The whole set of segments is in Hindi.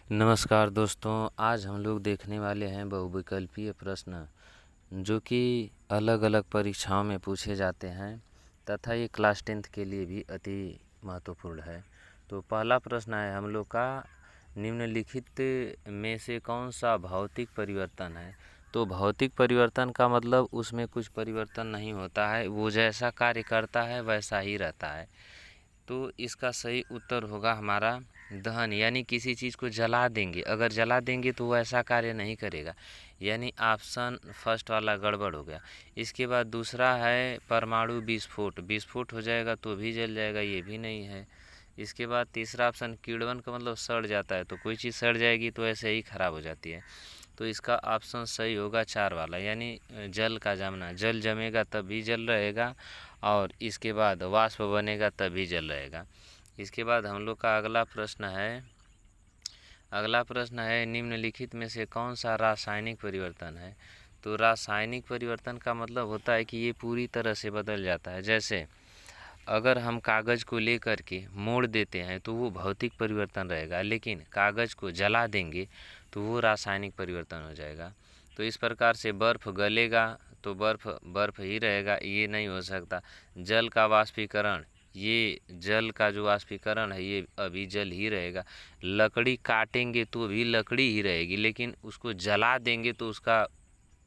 नमस्कार दोस्तों, आज हम लोग देखने वाले हैं बहुविकल्पीय प्रश्न जो कि अलग-अलग परीक्षाओं में पूछे जाते हैं तथा ये क्लास 10th के लिए भी अति महत्वपूर्ण है। तो पहला प्रश्न है हम लोग का, निम्नलिखित में से कौन सा भौतिक परिवर्तन है? तो भौतिक परिवर्तन का मतलब उसमें कुछ परिवर्तन नहीं होता है, वो जैसा कार्य करता है वैसा ही रहता है। तो इसका सही उत्तर होगा हमारा दहन, यानी किसी चीज़ को जला देंगे, अगर जला देंगे तो वो ऐसा कार्य नहीं करेगा, यानी ऑप्शन फर्स्ट वाला गड़बड़ हो गया। इसके बाद दूसरा है परमाणु विस्फोट, विस्फोट हो जाएगा तो भी जल जाएगा, ये भी नहीं है। इसके बाद तीसरा ऑप्शन किण्वन का मतलब सड़ जाता है, तो कोई चीज़ सड़ जाएगी तो ऐसे ही खराब हो जाती है, तो इसका ऑप्शन सही होगा 4 वाला, यानी जल का जमना, जल जमेगा तभी जल रहेगा और इसके बाद वाष्प बनेगा तभी जल रहेगा। इसके बाद हम लोग का अगला प्रश्न है निम्नलिखित में से कौन सा रासायनिक परिवर्तन है? तो रासायनिक परिवर्तन का मतलब होता है कि ये पूरी तरह से बदल जाता है। जैसे अगर हम कागज़ को लेकर के मोड़ देते हैं तो वो भौतिक परिवर्तन रहेगा, लेकिन कागज़ को जला देंगे तो वो रासायनिक परिवर्तन हो जाएगा। तो इस प्रकार से बर्फ़ गलेगा तो बर्फ़ ही रहेगा, ये नहीं हो सकता। जल का वाष्पीकरण, ये जल का जो वाष्पीकरण है ये अभी जल ही रहेगा। लकड़ी काटेंगे तो भी लकड़ी ही रहेगी, लेकिन उसको जला देंगे तो उसका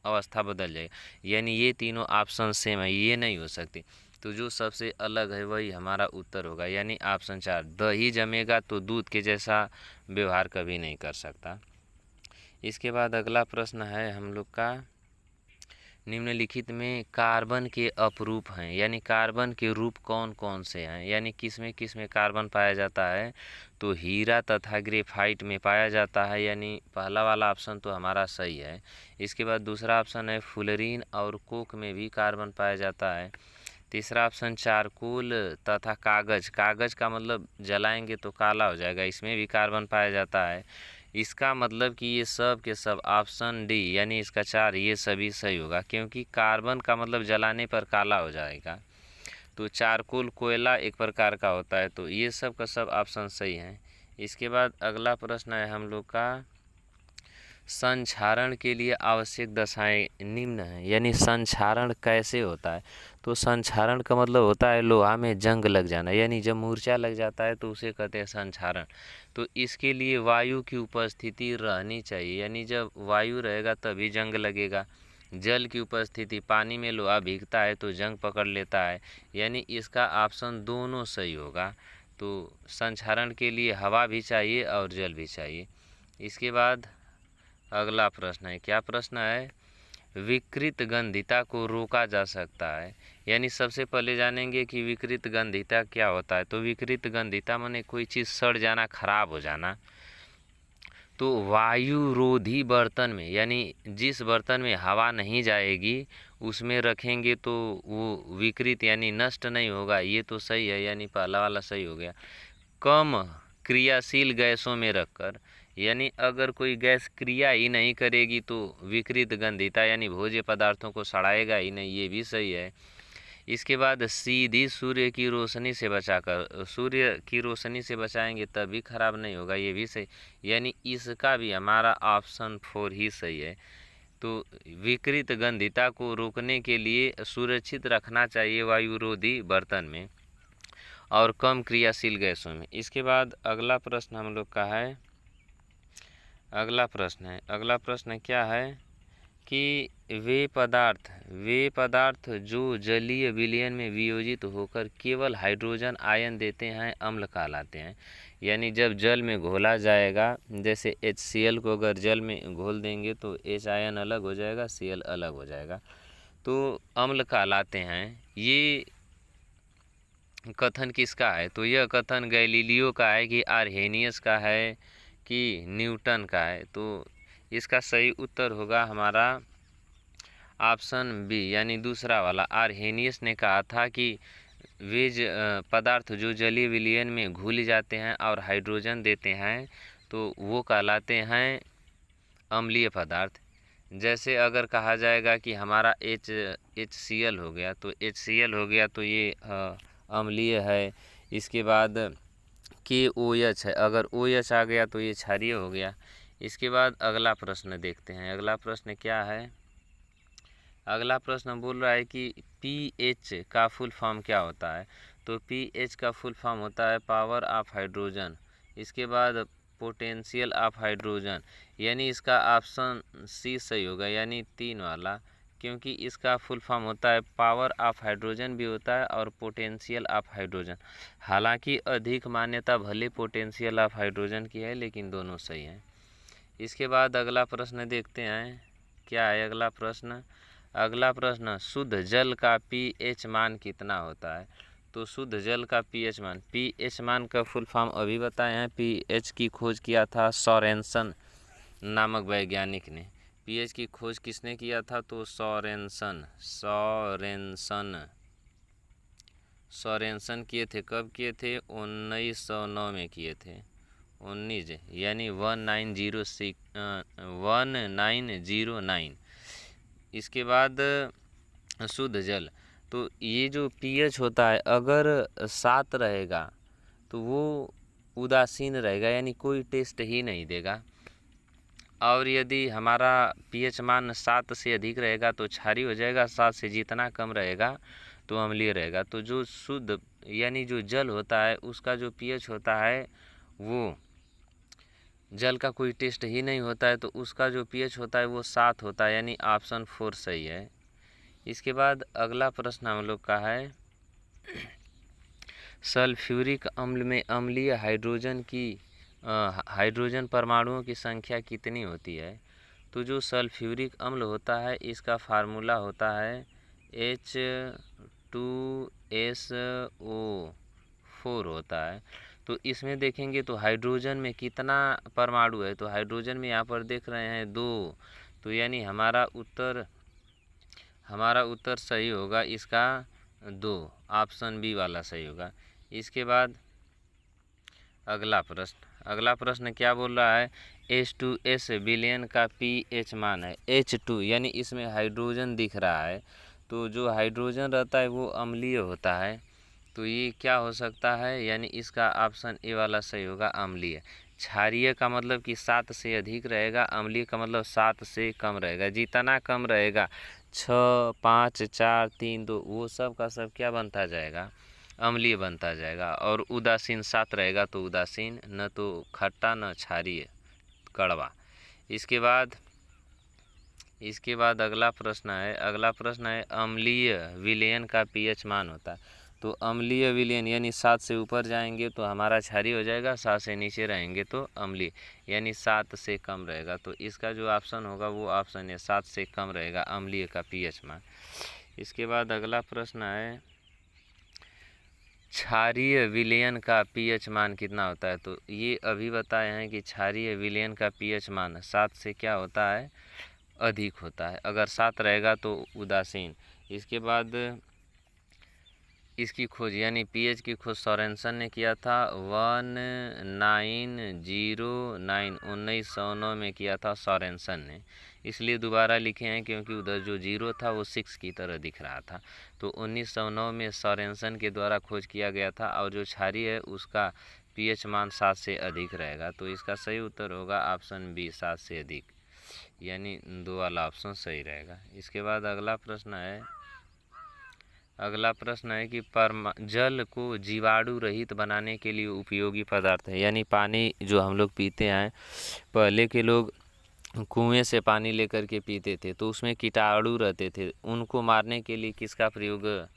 अवस्था बदल जाएगा, यानी ये तीनों ऑप्शन सेम है, ये नहीं हो सकती। तो जो सबसे अलग है वही हमारा उत्तर होगा, यानी ऑप्शन 4, दही जमेगा तो दूध के जैसा व्यवहार कभी नहीं कर सकता। इसके बाद अगला प्रश्न है हम लोग का, निम्नलिखित में कार्बन के अपरूप हैं, यानी कार्बन के रूप कौन कौन से हैं, यानी किस में कार्बन पाया जाता है? तो हीरा तथा ग्रेफाइट में पाया जाता है, यानी पहला वाला ऑप्शन तो हमारा सही है। इसके बाद दूसरा ऑप्शन है फुलरीन और कोक में भी कार्बन पाया जाता है। तीसरा ऑप्शन चारकोल तथा कागज़, कागज़ का मतलब जलाएंगे तो काला हो जाएगा, इसमें भी कार्बन पाया जाता है। इसका मतलब कि ये सब के सब ऑप्शन डी, यानी इसका 4, ये सभी सही होगा, क्योंकि कार्बन का मतलब जलाने पर काला हो जाएगा। तो चारकोल कोयला एक प्रकार का होता है, तो ये सब का सब ऑप्शन सही है। इसके बाद अगला प्रश्न है हम लोग का, संक्षारण के लिए आवश्यक दशाएं निम्न हैं, यानी संक्षारण कैसे होता है? तो संक्षारण का मतलब होता है लोहा में जंग लग जाना, यानी जब मूर्छा लग जाता है तो उसे कहते हैं संक्षारण। तो इसके लिए वायु की उपस्थिति रहनी चाहिए, यानी जब वायु रहेगा तभी जंग लगेगा। जल की उपस्थिति, पानी में लोहा भीगता है तो जंग पकड़ लेता है, यानी इसका ऑप्शन दोनों सही होगा। तो संक्षारण के लिए हवा भी चाहिए और जल भी चाहिए। इसके बाद अगला प्रश्न है, क्या प्रश्न है? विकृत गंधिता को रोका जा सकता है, यानी सबसे पहले जानेंगे कि विकृत गंधिता क्या होता है। तो विकृत गंधिता माने कोई चीज़ सड़ जाना, खराब हो जाना। तो वायुरोधी बर्तन में, यानी जिस बर्तन में हवा नहीं जाएगी उसमें रखेंगे तो वो विकृत यानी नष्ट नहीं होगा, ये तो सही है, यानी पहला वाला सही हो गया। कम क्रियाशील गैसों में रखकर, यानी अगर कोई गैस क्रिया ही नहीं करेगी तो विकृत गंधिता यानी भोज्य पदार्थों को सड़ाएगा ही नहीं, ये भी सही है। इसके बाद सीधी सूर्य की रोशनी से बचाकर, सूर्य की रोशनी से बचाएंगे तभी खराब नहीं होगा, ये भी सही, यानी इसका भी हमारा ऑप्शन 4 ही सही है। तो विकृत गंधिता को रोकने के लिए सुरक्षित रखना चाहिए वायुरोधी बर्तन में और कम क्रियाशील गैसों में। इसके बाद अगला प्रश्न हम लोग का है, अगला प्रश्न क्या है कि वे पदार्थ जो जलीय विलयन में वियोजित होकर केवल हाइड्रोजन आयन देते हैं अम्ल कहलाते हैं, यानी जब जल में घोला जाएगा, जैसे HCl को अगर जल में घोल देंगे तो H आयन अलग हो जाएगा, Cl अलग हो जाएगा, तो अम्ल कहलाते हैं। ये कथन किसका है? तो यह कथन गैलीलियो का है कि आर्हेनियस का है कि न्यूटन का है? तो इसका सही उत्तर होगा हमारा ऑप्शन बी, यानी दूसरा वाला। आर्हेनियस ने कहा था कि वे पदार्थ जो जलीय विलयन में घुल जाते हैं और हाइड्रोजन देते हैं तो वो कहलाते हैं अम्लीय पदार्थ। जैसे अगर कहा जाएगा कि हमारा HCl हो गया, तो HCl हो गया तो ये अम्लीय है। इसके बाद KOH है, अगर OH आ गया तो ये क्षारीय हो गया। इसके बाद अगला प्रश्न देखते हैं। अगला प्रश्न क्या है? अगला प्रश्न बोल रहा है कि pH का फुल फॉर्म क्या होता है? तो pH का फुल फॉर्म होता है पावर ऑफ हाइड्रोजन। इसके बाद पोटेंशियल ऑफ हाइड्रोजन, यानी इसका ऑप्शन सी सही होगा, यानी 3 वाला, क्योंकि इसका फुल फॉर्म होता है पावर ऑफ हाइड्रोजन भी होता है और पोटेंशियल ऑफ हाइड्रोजन। हालांकि अधिक मान्यता भले पोटेंशियल ऑफ हाइड्रोजन की है, लेकिन दोनों सही हैं। इसके बाद अगला प्रश्न देखते हैं, क्या है अगला प्रश्न? अगला प्रश्न, शुद्ध जल का pH मान कितना होता है? तो शुद्ध जल का pH मान का फुल फॉर्म अभी बताए हैं। pH की खोज किया था सोरेनसन नामक वैज्ञानिक ने। pH की खोज किसने किया था? तो सोरेनसन किए थे। कब किए थे? 1909 में किए थे। 19 यानी 1909। इसके बाद शुद्ध जल, तो ये जो pH होता है अगर 7 रहेगा तो वो उदासीन रहेगा, यानी कोई टेस्ट ही नहीं देगा। और यदि हमारा pH मान 7 से अधिक रहेगा तो क्षारीय हो जाएगा, 7 से जितना कम रहेगा तो अम्लीय रहेगा। तो जो शुद्ध यानी जो जल होता है उसका जो pH होता है वो जल का कोई टेस्ट ही नहीं होता है, तो उसका जो pH होता है वो 7 होता है, यानी ऑप्शन 4 सही है। इसके बाद अगला प्रश्न हम लोग का है, सल्फ्यूरिक अम्ल में अम्लीय हाइड्रोजन परमाणुओं की संख्या कितनी होती है? तो जो सल्फ्यूरिक अम्ल होता है इसका फार्मूला होता है H2SO4 होता है। तो इसमें देखेंगे तो हाइड्रोजन में कितना परमाणु है? तो हाइड्रोजन में यहाँ पर देख रहे हैं 2, तो यानी हमारा उत्तर सही होगा इसका 2, ऑप्शन बी वाला सही होगा। इसके बाद अगला प्रश्न क्या बोल रहा है? H2S विलयन का pH मान है H2, यानी इसमें हाइड्रोजन दिख रहा है, तो जो हाइड्रोजन रहता है वो अम्लीय होता है। तो ये क्या हो सकता है? यानी इसका ऑप्शन ए वाला सही होगा, अम्लीय। क्षारीय का मतलब कि 7 से अधिक रहेगा, अम्लीय का मतलब 7 से कम रहेगा। जितना कम रहेगा 6, 5, 4, 3, 2 वो सब का सब क्या बनता जाएगा? अम्लीय बनता जाएगा। और उदासीन 7 रहेगा तो उदासीन, न तो खट्टा न क्षारीय कड़वा। इसके बाद अगला प्रश्न है अम्लीय विलयन का pH मान होता है। तो अम्लीय विलयन यानी 7 से ऊपर जाएंगे तो हमारा क्षारीय हो जाएगा, 7 से नीचे रहेंगे तो अम्लीय, यानी 7 से कम रहेगा। तो इसका जो ऑप्शन होगा वो ऑप्शन है 7 से कम रहेगा अम्लीय का pH मान। इसके बाद अगला प्रश्न है, क्षारीय विलयन का pH मान कितना होता है? तो ये अभी बताए हैं कि क्षारीय विलयन का pH मान 7 से क्या होता है? अधिक होता है। अगर 7 रहेगा तो उदासीन। इसके बाद इसकी खोज यानी pH की खोज सोरेनसन ने किया था 1909 में किया था सोरेनसन ने। इसलिए दोबारा लिखे हैं क्योंकि उधर जो 0 था वो 6 की तरह दिख रहा था। तो 1909 में सोरेनसन के द्वारा खोज किया गया था, और जो क्षारीय है उसका pH मान 7 से अधिक रहेगा। तो इसका सही उत्तर होगा ऑप्शन बी, 7 से अधिक, यानी 2 वाला ऑप्शन सही रहेगा। इसके बाद अगला प्रश्न है कि जल को जीवाणु रहित बनाने के लिए उपयोगी पदार्थ है, यानी पानी जो हम लोग पीते हैं, पहले के लोग कुएं से पानी लेकर के पीते थे तो उसमें कीटाणु रहते थे, उनको मारने के लिए किसका प्रयोग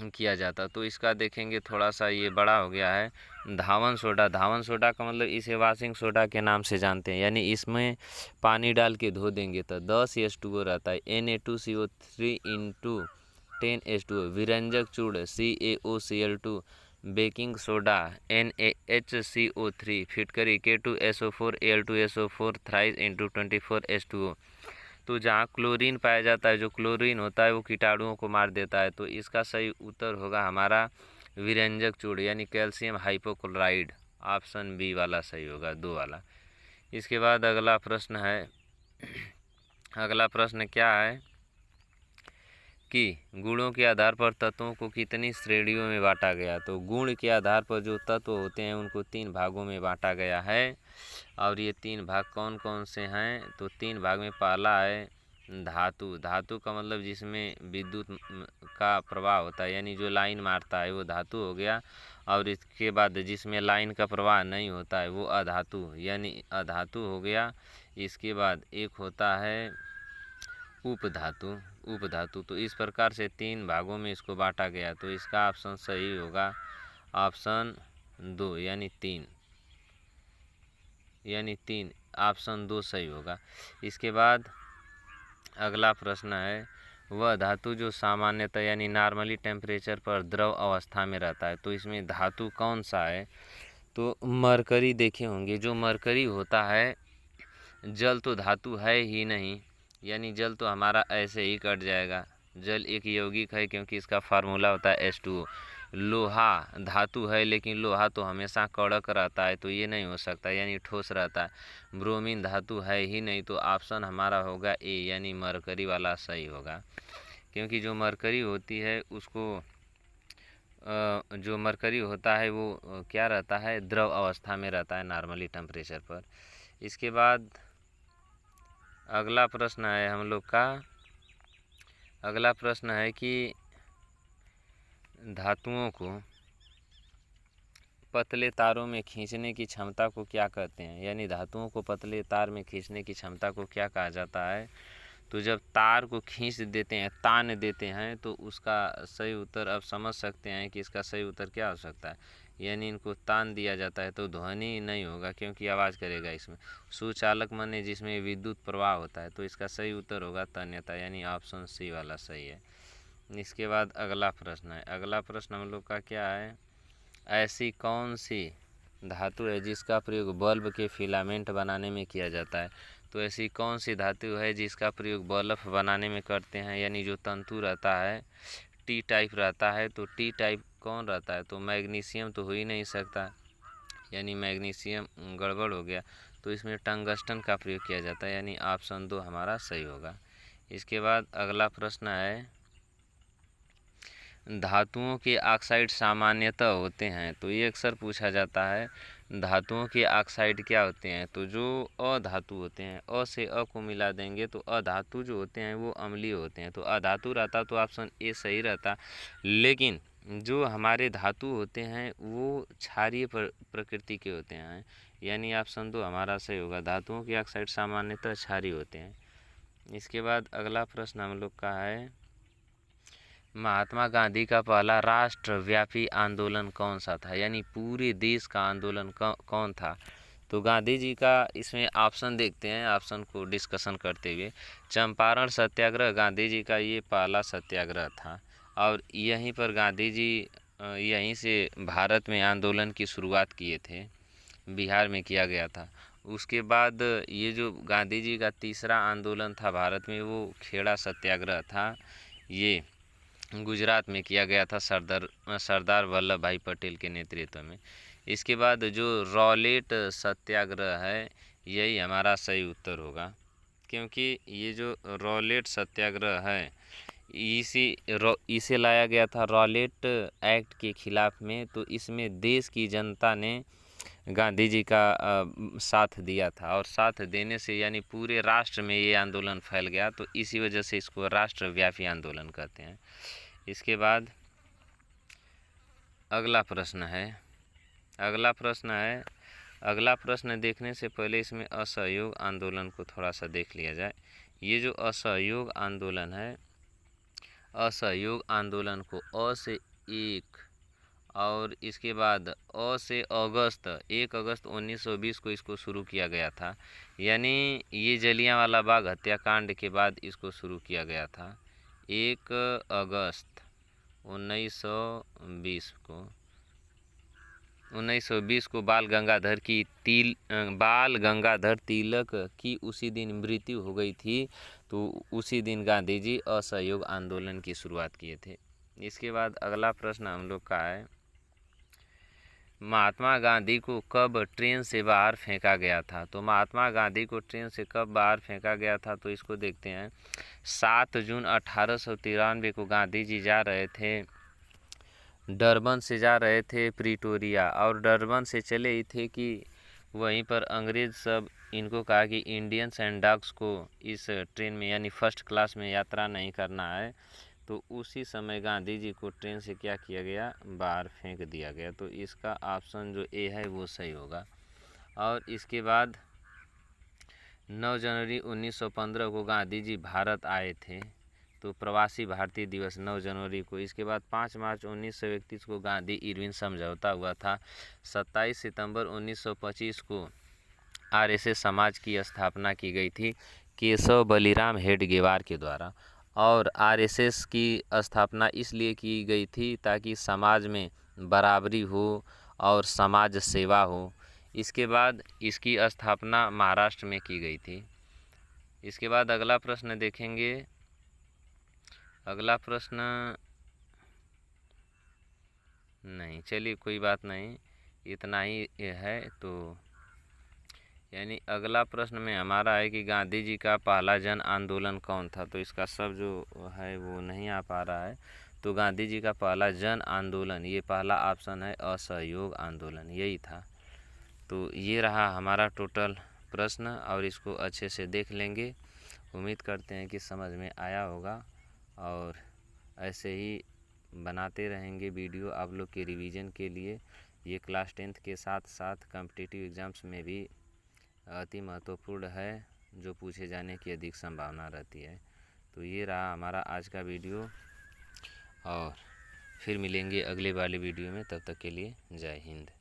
किया जाता? तो इसका देखेंगे थोड़ा सा ये बड़ा हो गया है, धावन सोडा का मतलब इसे वॉशिंग सोडा के नाम से जानते हैं। यानी इसमें पानी डाल के धो देंगे तो 10 H2O रहता है, Na2CO3 × 10 H2O, विरंजक चूर्ण CaOCl2, बेकिंग सोडा NaHCO3, फिटकरी K2SO4 Al2SO4 थ्राइस × 24 H2O। तो जहाँ क्लोरीन पाया जाता है, जो क्लोरीन होता है वो कीटाणुओं को मार देता है। तो इसका सही उत्तर होगा हमारा विरंजक चूर्ण, यानी कैल्शियम हाइपोक्लोराइड, ऑप्शन बी वाला सही होगा, 2 वाला। इसके बाद अगला प्रश्न क्या है? कि गुणों के आधार पर तत्वों को कितनी श्रेणियों में बांटा गया। तो गुण के आधार पर जो तत्व होते हैं उनको 3 भागों में बांटा गया है। और ये 3 भाग कौन कौन से हैं? तो 3 भाग में पहला है धातु। धातु का मतलब जिसमें विद्युत का प्रवाह होता है, यानी जो लाइन मारता है वो धातु हो गया। और इसके बाद जिसमें लाइन का प्रवाह नहीं होता है वो अधातु यानी अधातु हो गया। इसके बाद एक होता है उपधातु। उपधातु तो इस प्रकार से 3 भागों में इसको बांटा गया। तो इसका ऑप्शन सही होगा ऑप्शन 2 यानी 3 ऑप्शन 2 सही होगा। इसके बाद अगला प्रश्न है वह धातु जो सामान्यतः यानी नॉर्मली टेम्परेचर पर द्रव अवस्था में रहता है। तो इसमें धातु कौन सा है? तो मरकरी देखे होंगे। जो मरकरी होता है, जल तो धातु है ही नहीं, यानी जल तो हमारा ऐसे ही कट जाएगा। जल एक यौगिक है क्योंकि इसका फार्मूला होता है H2O। लोहा धातु है लेकिन लोहा तो हमेशा कड़क रहता है, तो ये नहीं हो सकता, यानी ठोस रहता है। ब्रोमीन धातु है ही नहीं, तो ऑप्शन हमारा होगा ए यानी मरकरी वाला सही होगा। क्योंकि जो मरकरी होती है उसको जो मरकरी होता है वो क्या रहता है? द्रव अवस्था में रहता है नॉर्मली टेम्परेचर पर। इसके बाद अगला प्रश्न है हम लोग का, अगला प्रश्न है कि धातुओं को पतले तारों में खींचने की क्षमता को क्या कहते हैं? यानी धातुओं को पतले तार में खींचने की क्षमता को क्या कहा जाता है? तो जब तार को खींच देते हैं, तान देते हैं, तो उसका सही उत्तर अब समझ सकते हैं कि इसका सही उत्तर क्या हो सकता है। यानी इनको तान दिया जाता है तो ध्वनि नहीं होगा क्योंकि आवाज़ करेगा इसमें। सुचालक माने जिसमें विद्युत प्रवाह होता है, तो इसका सही उत्तर होगा तन्यता यानी ऑप्शन सी वाला सही है। इसके बाद अगला प्रश्न है, अगला प्रश्न हम लोग का क्या है? ऐसी कौन सी धातु है जिसका प्रयोग बल्ब के फिलामेंट बनाने में किया जाता है? तो ऐसी कौन सी धातु है जिसका प्रयोग बल्ब बनाने में करते हैं? यानी जो तंतु रहता है टी टाइप रहता है, तो टी टाइप कौन रहता है? तो मैग्नीशियम तो हो ही नहीं सकता, यानी मैग्नीशियम गड़बड़ हो गया। तो इसमें टंगस्टन का प्रयोग किया जाता है, यानी ऑप्शन 2 हमारा सही होगा। इसके बाद अगला प्रश्न है धातुओं के ऑक्साइड सामान्यतः होते हैं। तो ये अक्सर पूछा जाता है धातुओं के ऑक्साइड क्या होते हैं? तो जो अधातु होते हैं, अ से अ को मिला देंगे तो अधातु जो होते हैं वो अम्लीय होते हैं। तो अधातु रहता तो ऑप्शन ए सही रहता, लेकिन जो हमारे धातु होते हैं वो क्षारीय प्रकृति के होते हैं, यानी ऑप्शन 2 हमारा सही होगा। धातुओं के ऑक्साइड सामान्यतः क्षारीय होते हैं। इसके बाद अगला प्रश्न हम लोग का है महात्मा गांधी का पहला राष्ट्रव्यापी आंदोलन कौन सा था? यानी पूरे देश का आंदोलन कौन था? तो गांधी जी का इसमें ऑप्शन देखते हैं, ऑप्शन को डिस्कशन करते हुए। चंपारण सत्याग्रह गांधी जी का ये पहला सत्याग्रह था और यहीं पर गांधी जी यहीं से भारत में आंदोलन की शुरुआत किए थे, बिहार में किया गया था। उसके बाद ये जो गांधी जी का तीसरा आंदोलन था भारत में वो खेड़ा सत्याग्रह था, ये गुजरात में किया गया था सरदार वल्लभ भाई पटेल के नेतृत्व में। इसके बाद जो रॉलेट सत्याग्रह है यही हमारा सही उत्तर होगा, क्योंकि ये जो रॉलेट सत्याग्रह है इसे लाया गया था रॉलेट एक्ट के खिलाफ में। तो इसमें देश की जनता ने गांधी जी का साथ दिया था और साथ देने से यानी पूरे राष्ट्र में ये आंदोलन फैल गया, तो इसी वजह से इसको राष्ट्रव्यापी आंदोलन कहते हैं। इसके बाद अगला प्रश्न है, अगला प्रश्न देखने से पहले इसमें असहयोग आंदोलन को थोड़ा सा देख लिया जाए। ये जो असहयोग आंदोलन है, असहयोग आंदोलन को अ से 1 और इसके बाद अ से अगस्त 1 अगस्त 1920 को इसको शुरू किया गया था, यानी ये जलियांवाला बाग हत्याकांड के बाद इसको शुरू किया गया था। 1 अगस्त 1920 को बाल गंगाधर तिलक की उसी दिन मृत्यु हो गई थी, तो उसी दिन गांधी जी असहयोग आंदोलन की शुरुआत किए थे। इसके बाद अगला प्रश्न हम लोग का है महात्मा गांधी को कब ट्रेन से बाहर फेंका गया था? तो महात्मा गांधी को ट्रेन से कब बाहर फेंका गया था, तो इसको देखते हैं। 7 जून 1893 को गांधी जी जा रहे थे, डरबन से जा रहे थे प्रिटोरिया, और डरबन से चले ही थे कि वहीं पर अंग्रेज़ सब इनको कहा कि इंडियंस एंड डक्स को इस ट्रेन में यानी फर्स्ट क्लास में यात्रा नहीं करना है। तो उसी समय गांधी जी को ट्रेन से क्या किया गया, बाहर फेंक दिया गया। तो इसका ऑप्शन जो ए है वो सही होगा। और इसके बाद 9 जनवरी 1915 को गांधी जी भारत आए थे, तो प्रवासी भारतीय दिवस 9 जनवरी को। इसके बाद 5 मार्च 1931 को गांधी इरविन समझौता हुआ था। 27 सितंबर 1925 को आरएसएस समाज की स्थापना की गई थी केशव बलिराम हेडगेवार के द्वारा। और आरएसएस की स्थापना इसलिए की गई थी ताकि समाज में बराबरी हो और समाज सेवा हो। इसके बाद इसकी स्थापना महाराष्ट्र में की गई थी। इसके बाद अगला प्रश्न देखेंगे। अगला प्रश्न नहीं, चलिए कोई बात नहीं, इतना ही है। तो यानी अगला प्रश्न में हमारा है कि गांधी जी का पहला जन आंदोलन कौन था? तो इसका सब जो है वो नहीं आ पा रहा है। तो गांधी जी का पहला जन आंदोलन, ये पहला ऑप्शन है असहयोग आंदोलन, यही था। तो ये रहा हमारा टोटल प्रश्न, और इसको अच्छे से देख लेंगे। उम्मीद करते हैं कि समझ में आया होगा, और ऐसे ही बनाते रहेंगे वीडियो आप लोग के रिवीजन के लिए। ये क्लास 10th के साथ साथ कॉम्पिटिटिव एग्ज़ाम्स में भी अति महत्वपूर्ण है, जो पूछे जाने की अधिक संभावना रहती है। तो ये रहा हमारा आज का वीडियो, और फिर मिलेंगे अगले वाले वीडियो में। तब तक के लिए जय हिंद।